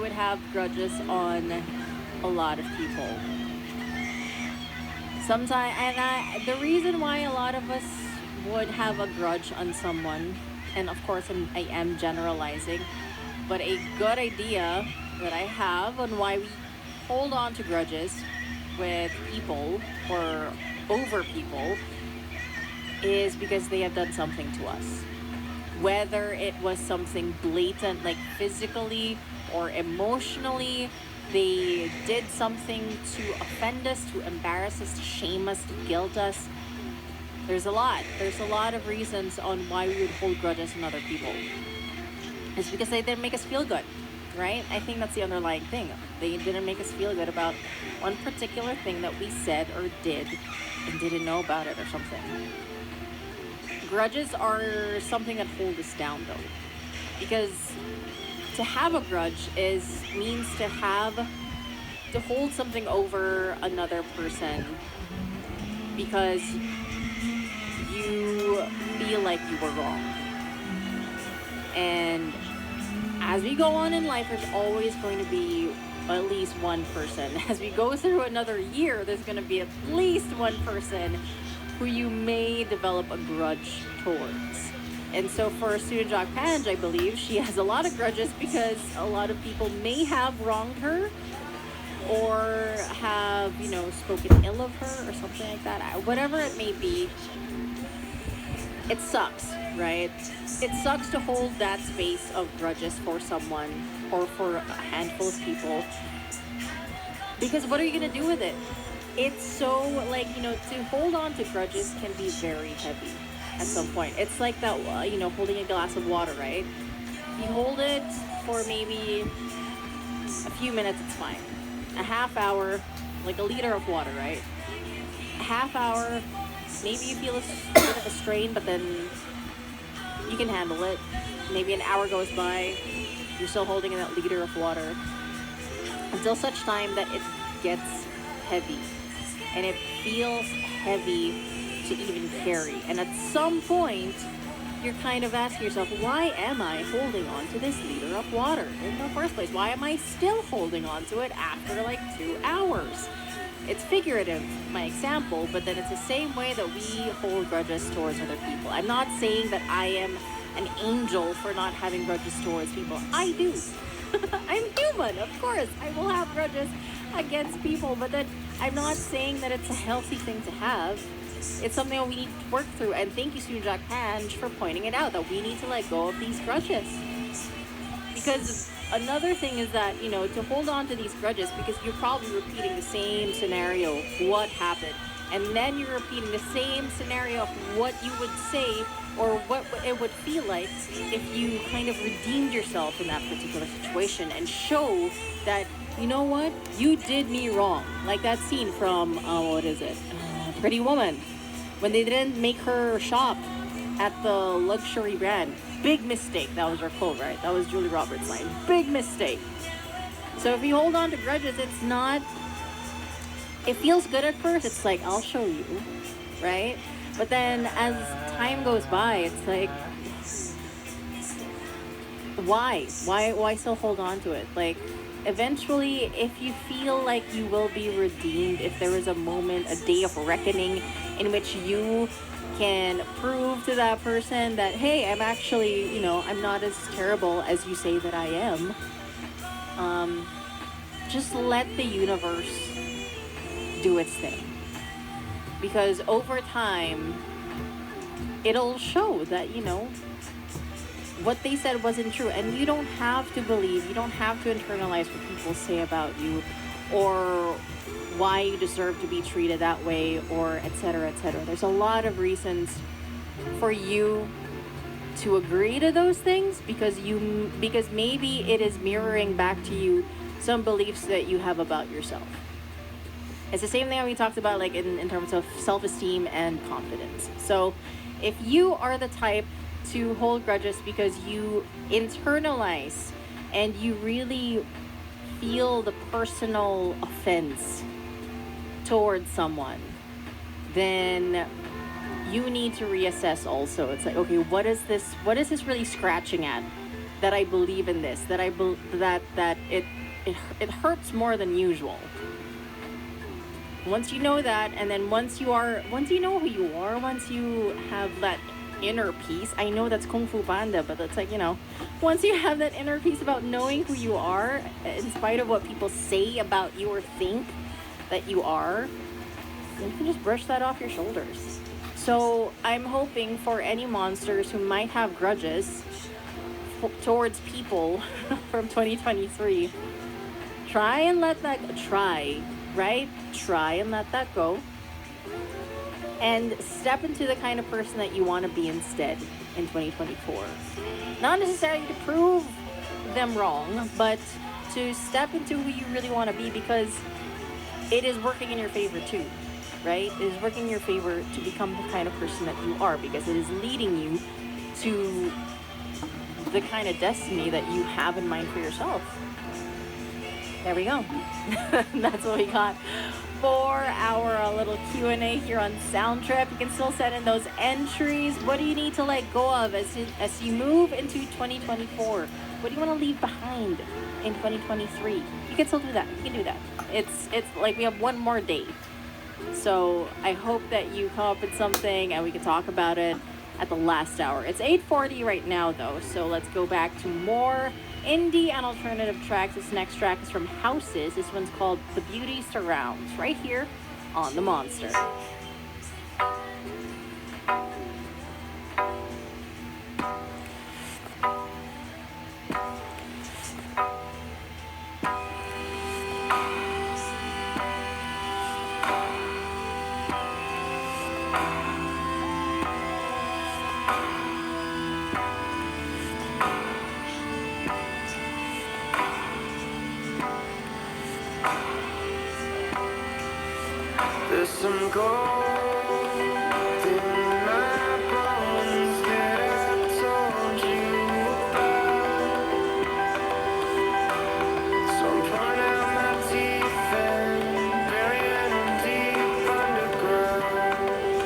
would have grudges on a lot of people. Sometimes, and the reason why a lot of us would have a grudge on someone, and of course, I am generalizing, but a good idea that I have on why we hold on to grudges with people or over people is because they have done something to us. Whether it was something blatant, like physically or emotionally, they did something to offend us, to embarrass us, to shame us, to guilt us. There's a lot. There's a lot of reasons on why we would hold grudges on other people. It's because they didn't make us feel good, right? I think that's the underlying thing. They didn't make us feel good about one particular thing that we said or did and didn't know about it or something. Grudges are something that hold us down though. Because to have a grudge is means to hold something over another person because you feel like you were wrong. And as we go on in life, there's always going to be at least one person. As we go through another year, there's going to be at least one person who you may develop a grudge towards. And so for student Jock Pange, I believe she has a lot of grudges because a lot of people may have wronged her or have, spoken ill of her or something like that. Whatever it may be, it sucks, right? It sucks to hold that space of grudges for someone or for a handful of people. Because what are you going to do with it? It's so, to hold on to grudges can be very heavy at some point. It's like that, holding a glass of water, right? You hold it for maybe a few minutes, it's fine. A half hour, like a liter of water, right? A half hour, maybe you feel a bit of a strain, but then you can handle it. Maybe an hour goes by, you're still holding in that liter of water until such time that it gets heavy and it feels heavy to even carry. And at some point, you're kind of asking yourself, why am I holding on to this liter of water in the first place? Why am I still holding on to it after like 2 hours? It's figurative, my example, but then it's the same way that we hold grudges towards other people. I'm not saying that I am an angel for not having grudges towards people. I do. I'm human, of course. I will have grudges against people, but then I'm not saying that it's a healthy thing to have. It's something that we need to work through. And thank you, Student Jack Pange, for pointing it out, that we need to let go of these grudges. Because another thing is that, to hold on to these grudges, because you're probably repeating the same scenario, what happened. And then you're repeating the same scenario of what you would say or what it would feel like if you kind of redeemed yourself in that particular situation and show that, you know what, you did me wrong. Like that scene from, what is it? Pretty Woman. When they didn't make her shop at the luxury brand. Big mistake. That was her quote, right? That was Julie Roberts' line. Big mistake. So if you hold on to grudges, it's not... It feels good at first. It's like, I'll show you, right? But then as time goes by, it's like... Why? Why still hold on to it? Like, eventually, if you feel like you will be redeemed, if there is a moment, a day of reckoning in which you can prove to that person that, hey, I'm actually, I'm not as terrible as you say that I am. Just let the universe do its thing. Because over time, it'll show that, what they said wasn't true. And you don't have to believe, you don't have to internalize what people say about you or why you deserve to be treated that way or etc. etc. There's a lot of reasons for you to agree to those things because maybe it is mirroring back to you some beliefs that you have about yourself. It's the same thing that we talked about like in terms of self-esteem and confidence. So if you are the type to hold grudges because you internalize and you really feel the personal offense towards someone, then you need to reassess also. It's like, okay, what is this really scratching at that I believe in this, that it hurts more than usual. Once you know that, and then once you know who you are, once you have that inner peace. I know that's Kung Fu Panda, but that's like, once you have that inner peace about knowing who you are, in spite of what people say about you or think that you are, then you can just brush that off your shoulders. So I'm hoping for any monsters who might have grudges towards people from 2023, try and let that try, right? Try and let that go. And step into the kind of person that you want to be instead in 2024. Not necessarily to prove them wrong, but to step into who you really want to be, because it is working in your favor too, right? It is working in your favor to become the kind of person that you are, because it is leading you to the kind of destiny that you have in mind for yourself. There we go. That's what we got for our little Q&A here on Sound Trip. You can still send in those entries. What do you need to let go of as you move into 2024? What do you want to leave behind in 2023? You can still do that. You can do that. It's like we have one more day. So I hope that you come up with something and we can talk about it at the last hour. It's 8:40 right now though, so let's go back to more indie and alternative tracks. This next track is from Houses. This one's called The Beauty Surrounds, right here on The Monster. There's some gold in my bones that I told you about. So I'm pulling out my teeth and burying them deep underground.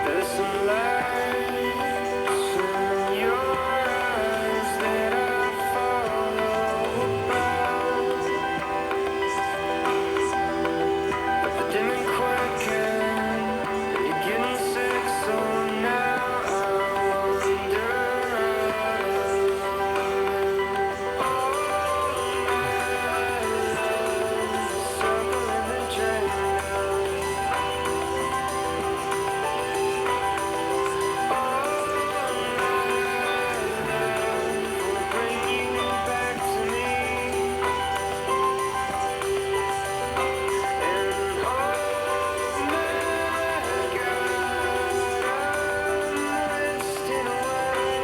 There's some lights in your eyes that I follow about. Dimming quick and you're getting sick, so now I wonder. All my love, circling the drain now. All my love will bring you back to me. And oh my God, I'm wasting away.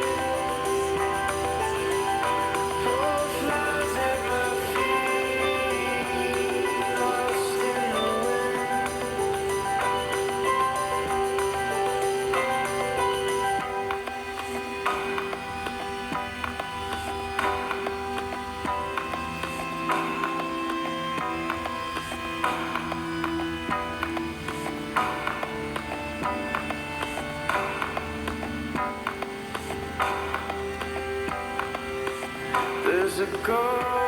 Poor flies at my feet, lost in the wind. There's a ghost